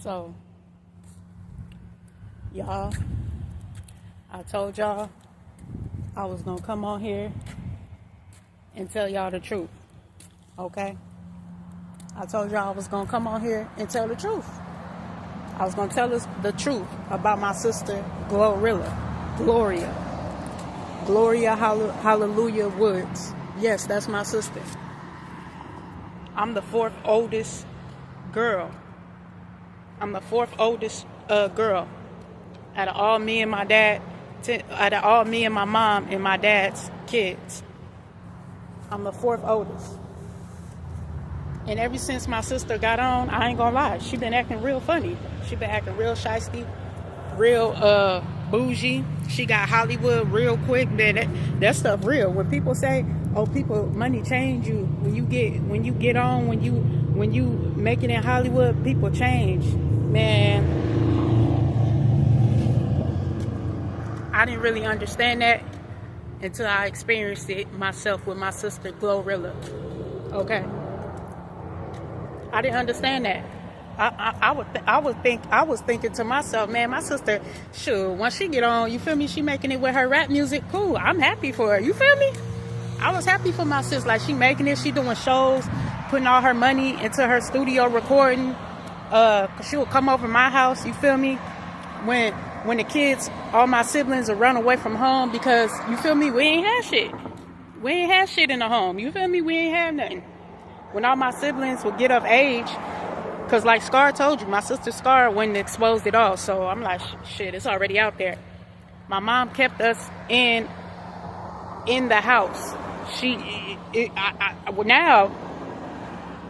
So, y'all, I told y'all I was gonna come on here and tell y'all the truth, okay? I told y'all I was gonna come on here and tell the truth. I was gonna tell us the truth about my sister, Glorilla. Gloria Hallelujah Woods. Yes, that's my sister. I'm the fourth oldest girl. I'm the fourth oldest girl out of all me and my dad, out of all me and my mom and my dad's kids. I'm the fourth oldest. And ever since my sister got on, I ain't gonna lie, she been acting real funny. She been acting real shiesty, real bougie. She got Hollywood real quick. Man, that stuff real. When people say, "Oh, money change you," when you get on, when you make it in Hollywood, people change. Man, I didn't really understand that until I experienced it myself with my sister Glorilla. Okay, I didn't understand that. I was thinking to myself, man, my sister, sure, once she get on, you feel me, she making it with her rap music, cool, I'm happy for her, you feel me? I was happy for my sister, like she making it, she doing shows, putting all her money into her studio recording, she would come over my house, you feel me, when the kids, all my siblings would run away from home because, you feel me, we ain't had shit in the home, you feel me, we ain't have nothing. When all my siblings would get of age, because like Scar told you, my sister Scar wouldn't expose it all. So I'm like, shit, it's already out there. My mom kept us in the house. Now,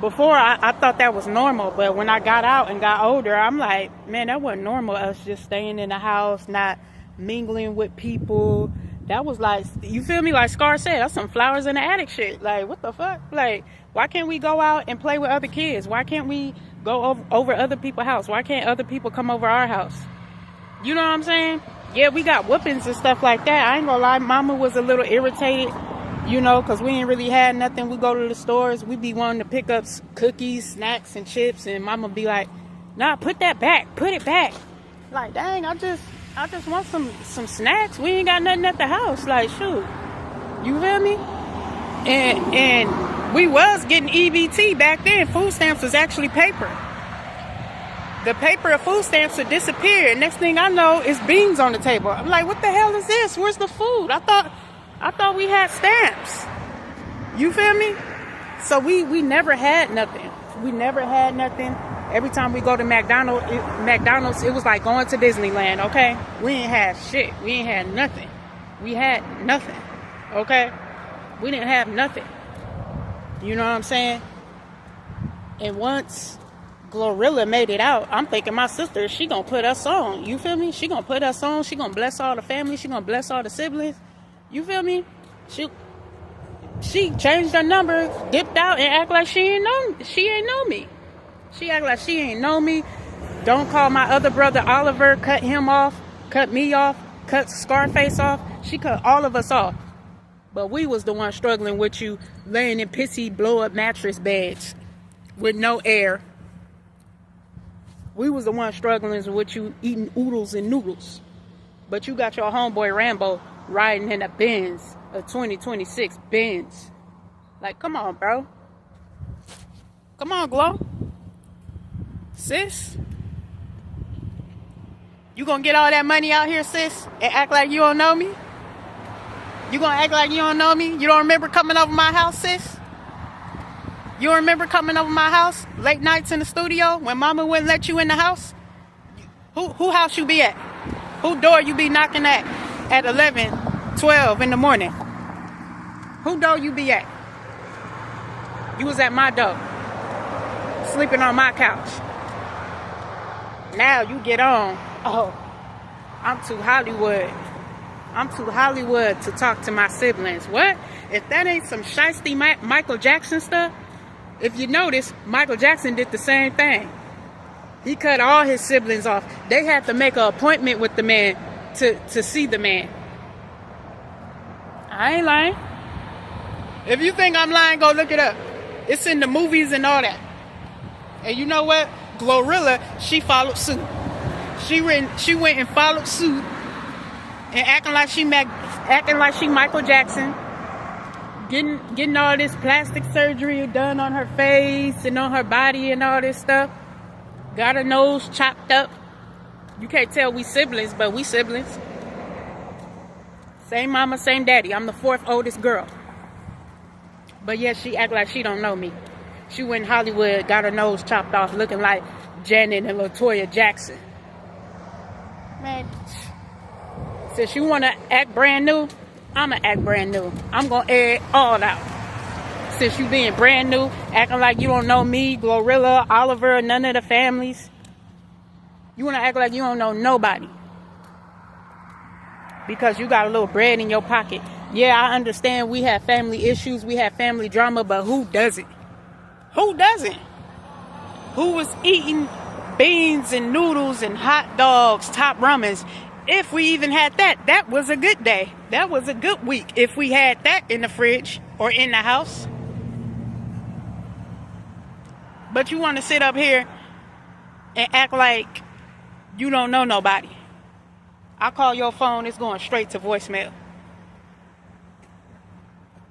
before I thought that was normal. But when I got out and got older, I'm like, man, that wasn't normal. Us just staying in the house, not mingling with people. That was like, you feel me? Like Scar said, that's some flowers in the attic shit. Like, what the fuck? Like, why can't we go out and play with other kids? Why can't we go over other people's house? Why can't other people come over our house? You know what I'm saying? Yeah, we got whoopings and stuff like that. I ain't gonna lie, mama was a little irritated, you know, because we ain't really had nothing. We go to the stores, we be wanting to pick up cookies, snacks, and chips, and mama be like, nah, put that back, put it back. Like, dang, I just want some snacks. We ain't got nothing at the house. Like, shoot. You feel me? And we was getting EBT back then. Food stamps was actually paper. The paper of food stamps had disappeared. Next thing I know, it's beans on the table. I'm like, what the hell is this? Where's the food? I thought we had stamps. You feel me? So we never had nothing. We never had nothing. Every time we go to McDonald's, it was like going to Disneyland, okay? We ain't had shit. We ain't had nothing. We had nothing, okay? We didn't have nothing. You know what I'm saying? And once Glorilla made it out, I'm thinking my sister, she gonna put us on. You feel me? She gonna put us on. She gonna bless all the family. She gonna bless all the siblings. You feel me? She changed her number, dipped out, and act like she ain't know me. She act like she ain't know me. Don't call my other brother Oliver. Cut him off. Cut me off. Cut Scarface off. She cut all of us off. But we was the one struggling with you, laying in pissy blow-up mattress beds with no air. We was the one struggling with you, eating oodles and noodles. But you got your homeboy Rambo riding in a Benz, a 2026 Benz. Like, come on, bro. Come on, Glow. Sis, you gonna get all that money out here, sis, and act like you don't know me? You gonna act like you don't know me? You don't remember coming over my house, sis? You don't remember coming over my house late nights in the studio when mama wouldn't let you in the house? Who house you be at? Who door you be knocking at 11, 12 in the morning? Who door you be at? You was at my door, sleeping on my couch. Now you get on. Oh, I'm too Hollywood. I'm too Hollywood to talk to my siblings. What? If that ain't some shiesty Michael Jackson stuff, if you notice, Michael Jackson did the same thing. He cut all his siblings off. They had to make an appointment with the man to see the man. I ain't lying. If you think I'm lying, go look it up. It's in the movies and all that. And you know what? Glorilla, she followed suit. She went and followed suit and acting like she Michael Jackson, getting all this plastic surgery done on her face and on her body and all this stuff. Got her nose chopped up. You can't tell we siblings, but we siblings. Same mama, same daddy. I'm the 4th oldest girl. But yeah, she act like she don't know me. She went in Hollywood, got her nose chopped off, looking like Janet and LaToya Jackson. Man, since you want to act brand new, I'm going to act brand new. I'm going to air it all out. Since you being brand new, acting like you don't know me, Glorilla, Oliver, none of the families. You want to act like you don't know nobody. Because you got a little bread in your pocket. Yeah, I understand we have family issues, we have family drama, but who doesn't? Who doesn't? Who was eating beans and noodles and hot dogs, top ramens? If we even had that, that was a good day. That was a good week if we had that in the fridge or in the house. But you want to sit up here and act like you don't know nobody. I call your phone, it's going straight to voicemail.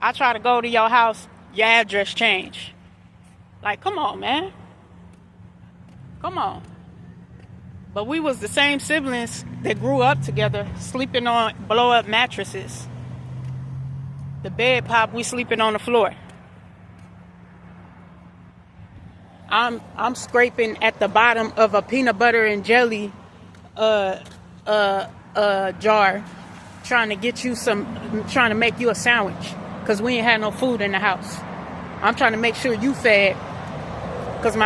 I try to go to your house, your address changed. Like, come on, man. Come on. But we was the same siblings that grew up together, sleeping on blow-up mattresses. The bed pop, we sleeping on the floor. I'm scraping at the bottom of a peanut butter and jelly jar, trying to make you a sandwich, because we ain't had no food in the house. I'm trying to make sure you fed, because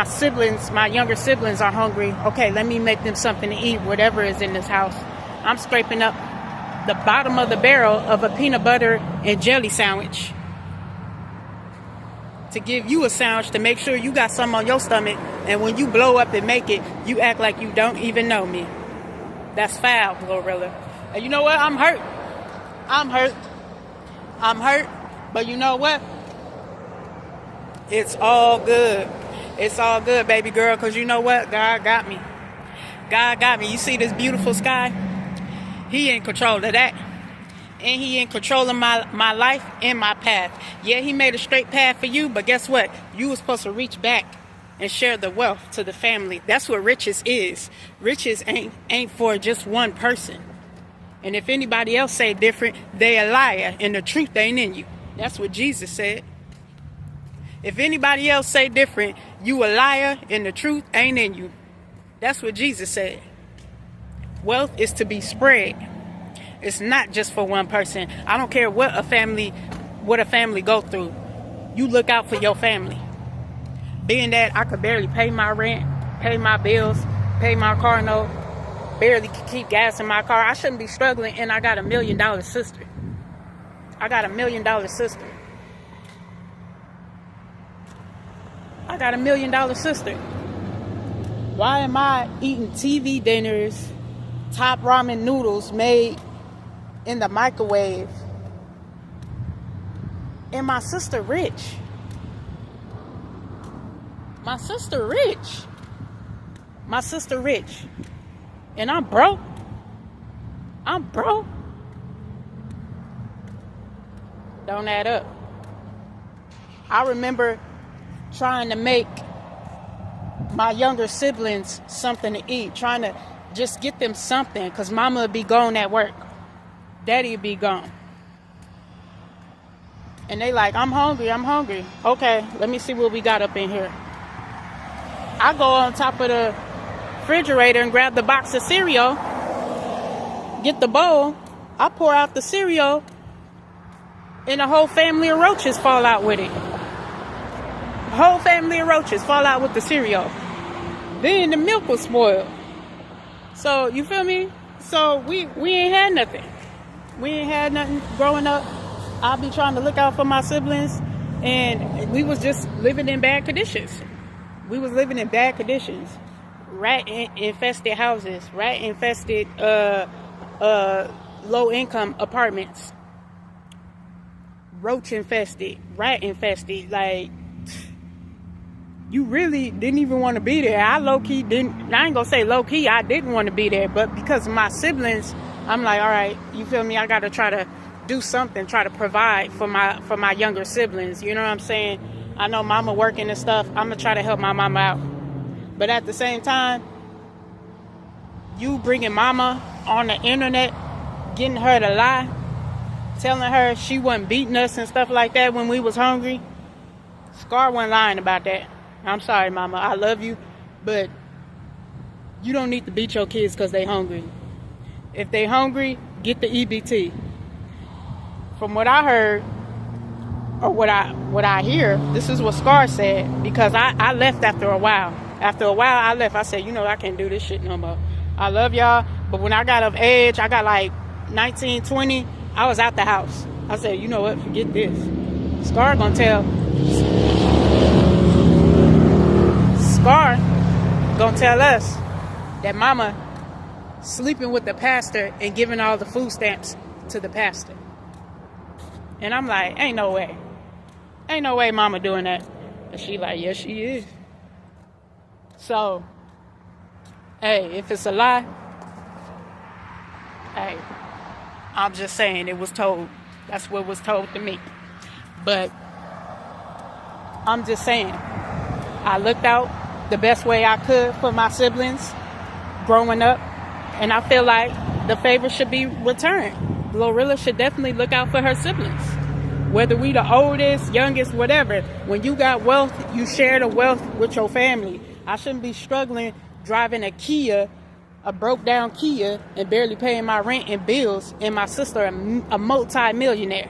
my younger siblings are hungry. Okay, let me make them something to eat, whatever is in this house. I'm scraping up the bottom of the barrel of a peanut butter and jelly sandwich to give you a sandwich, to make sure you got something on your stomach, and when you blow up and make it, you act like you don't even know me. That's foul, Glorilla. And you know what? I'm hurt. I'm hurt. But you know what? It's all good. It's all good, baby girl, because you know what? God got me. God got me. You see this beautiful sky? He in control of that. And he in control of my life and my path. Yeah, he made a straight path for you, but guess what? You were supposed to reach back and share the wealth to the family. That's what riches is. Riches ain't for just one person. And if anybody else say different, they a liar and the truth ain't in you. That's what Jesus said. If anybody else say different, you a liar and the truth ain't in you. That's what Jesus said. Wealth is to be spread. It's not just for one person. I don't care what a family go through. You look out for your family. Being that I could barely pay my rent, pay my bills, pay my car note, barely keep gas in my car, I shouldn't be struggling, and I got $1 million sister. I got $1 million sister. I got $1 million sister. Why am I eating TV dinners, top ramen noodles made in the microwave, and my sister rich? My sister rich. My sister rich. And I'm broke. I'm broke. Don't add up. I remember trying to make my younger siblings something to eat, trying to just get them something, because mama would be gone at work, daddy would be gone, and they like, I'm hungry. Okay, let me see what we got up in here. I go on top of the refrigerator and grab the box of cereal, get the bowl, I pour out the cereal, and a whole family of roaches fall out with it. A whole family of roaches fall out with the cereal. Then the milk was spoiled. So, you feel me? So, we ain't had nothing. We ain't had nothing growing up. I be trying to look out for my siblings, and we was just living in bad conditions. We was living in bad conditions. Rat-infested houses, rat-infested low-income apartments, roach-infested, rat-infested. Like, You really didn't even want to be there. I low-key didn't. I ain't gonna say low-key. I didn't want to be there, but because of my siblings, I'm like, all right, you feel me? I gotta try to do something, try to provide for my younger siblings. You know what I'm saying? I know mama working and stuff. I'm gonna try to help my mama out, but at the same time, you bringing mama on the internet, getting her to lie, telling her she wasn't beating us and stuff like that when we was hungry. Scar wasn't lying about that. I'm sorry, mama. I love you, but you don't need to beat your kids because they hungry. If they hungry, get the EBT. From what I heard, or what I hear, this is what Scar said, because I left after a while. After a while, I left. I said, you know, I can't do this shit no more. I love y'all, but when I got of age, I got like 19, 20, I was out the house. I said, you know what, forget this. Scar gonna tell us that mama sleeping with the pastor and giving all the food stamps to the pastor. And I'm like, ain't no way. Ain't no way mama doing that. And she like, yes, she is. So, hey, if it's a lie, hey, I'm just saying it was told. That's what was told to me. But I'm just saying, I looked out the best way I could for my siblings growing up, and I feel like the favor should be returned. Glorilla should definitely look out for her siblings. Whether we the oldest, youngest, whatever, when you got wealth, you share the wealth with your family. I shouldn't be struggling driving a Kia, a broke down Kia, and barely paying my rent and bills, and my sister a multi-millionaire.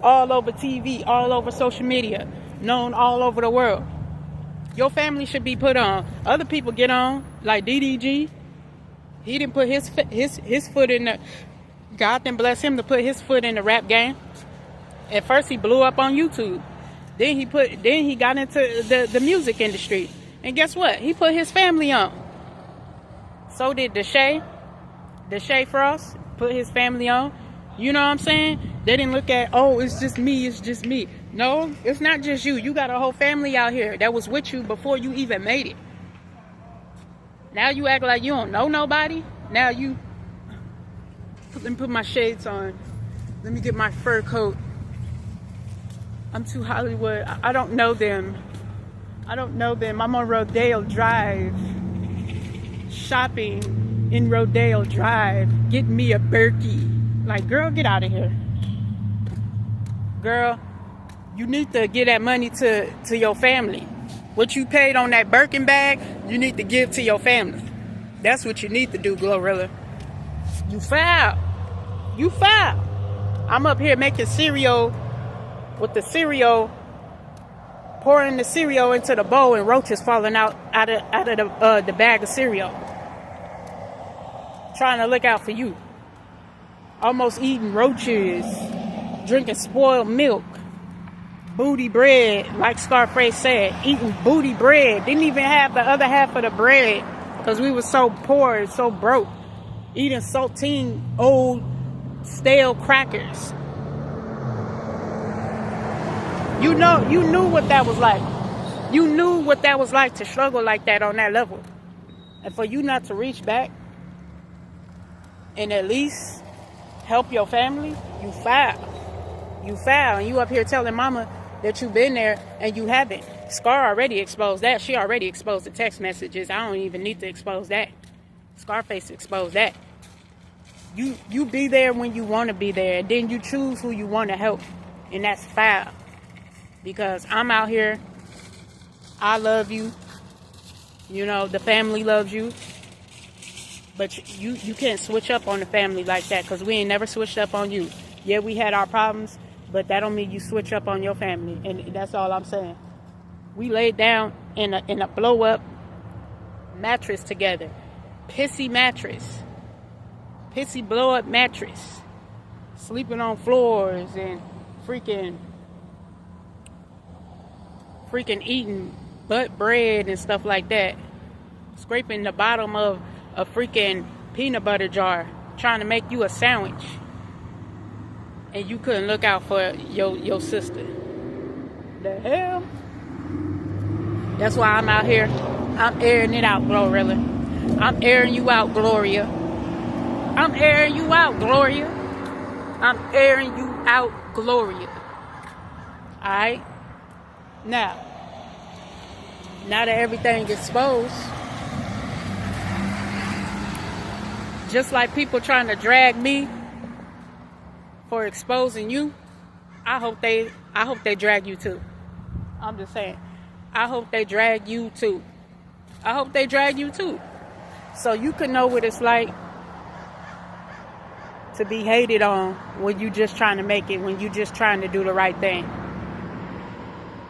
All over TV, all over social media, known all over the world. Your family should be put on. Other people get on, like DDG. He didn't put his foot in the... God didn't bless him to put his foot in the rap game. At first, he blew up on YouTube. Then he got into the music industry. And guess what? He put his family on. So did Deshae Frost, put his family on. You know what I'm saying? They didn't look at, oh, it's just me. No, it's not just you. You got a whole family out here that was with you before you even made it. Now you act like you don't know nobody. Now you... Let me put my shades on. Let me get my fur coat. I'm too Hollywood. I don't know them. I'm on Rodeo Drive. Shopping in Rodeo Drive. Get me a Berkey. Like, girl, get out of here. Girl, you need to give that money to your family. What you paid on that Birkin bag, you need to give to your family. That's what you need to do, Glorilla. You foul. I'm up here making cereal with the cereal, pouring the cereal into the bowl, and roaches falling out of the bag of cereal. Trying to look out for you. Almost eating roaches, drinking spoiled milk, booty bread, like Scarface said, eating booty bread. Didn't even have the other half of the bread because we were so poor and so broke. Eating saltine, old, stale crackers. You knew what that was like. You knew what that was like to struggle like that on that level. And for you not to reach back and at least help your family, you foul. And you up here telling mama that you've been there and you haven't. Scar already exposed that. She already exposed the text messages. I don't even need to expose that. Scarface exposed that. You be there when you want to be there, and then you choose who you want to help, and that's foul. Because I'm out here, I love you, you know, the family loves you, but you can't switch up on the family like that, because we ain't never switched up on you. Yeah, we had our problems, but that don't mean you switch up on your family, and that's all I'm saying. We laid down in a blow up mattress together, pissy blow up mattress, sleeping on floors and freaking eating butt bread and stuff like that, scraping the bottom of a freaking peanut butter jar, trying to make you a sandwich, and you couldn't look out for your sister. The hell? That's why I'm out here. I'm airing it out, Glorilla. I'm airing you out, Gloria. I'm airing you out, Gloria. I'm airing you out, Gloria. Alright? Now that everything is exposed, just like people trying to drag me for exposing you, I hope they drag you too. I'm just saying. I hope they drag you too. I hope they drag you too. So you can know what it's like to be hated on when you just trying to make it, when you just trying to do the right thing.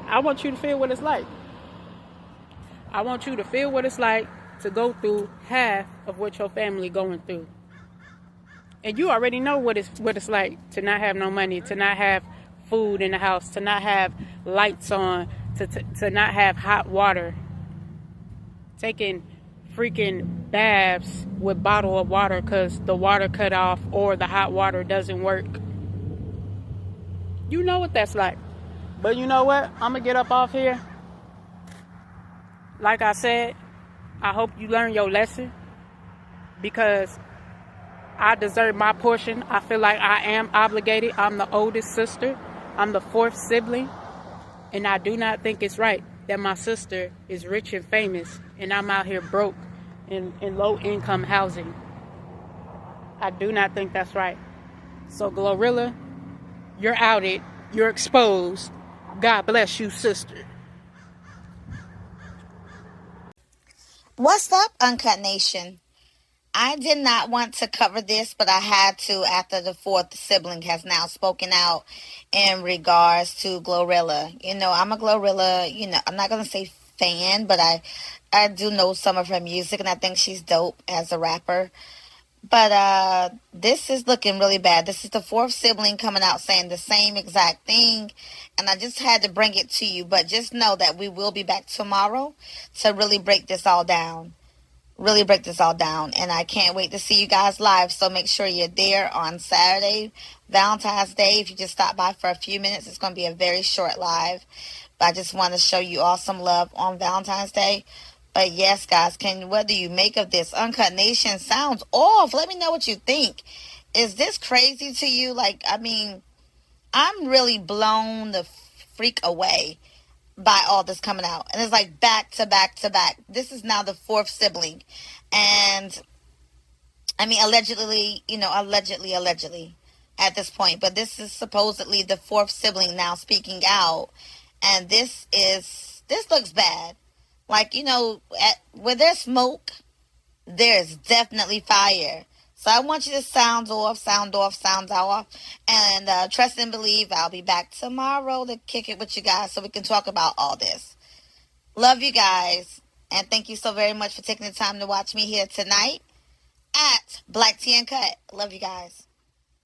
I want you to feel what it's like. I want you to feel what it's like to go through half of what your family going through. And you already know what it's like to not have no money, to not have food in the house, to not have lights on, to not have hot water. Taking freaking baths with bottle of water because the water cut off or the hot water doesn't work. You know what that's like. But you know what? I'm going to get up off here. Like I said, I hope you learn your lesson because I deserve my portion. I feel like I am obligated. I'm the oldest sister. I'm the fourth sibling. And I do not think it's right that my sister is rich and famous and I'm out here broke in low-income housing. I do not think that's right. So, Glorilla, you're outed. You're exposed. God bless you, sister. What's up, Uncut Nation? I did not want to cover this, but I had to after the fourth sibling has now spoken out in regards to Glorilla. You know, I'm a Glorilla, I'm not going to say fan, but I do know some of her music, and I think she's dope as a rapper. But this is looking really bad. This is the fourth sibling coming out saying the same exact thing, and I just had to bring it to you. But just know that we will be back tomorrow to really break this all down. And I can't wait to see you guys live. So make sure you're there on Saturday, Valentine's Day. If you just stop by for a few minutes, it's going to be a very short live. But I just want to show you all some love on Valentine's Day. But yes, guys, what do you make of this? Uncut Nation sounds off. Let me know what you think. Is this crazy to you? I'm really blown the freak away by all this coming out. And it's like back to back to back. This is now the fourth sibling. And allegedly at this point. But this is supposedly the fourth sibling now speaking out. And this looks bad. Where there's smoke, there's definitely fire. So I want you to sound off. And trust and believe I'll be back tomorrow to kick it with you guys so we can talk about all this. Love you guys. And thank you so very much for taking the time to watch me here tonight at BlackTea Uncut. Love you guys.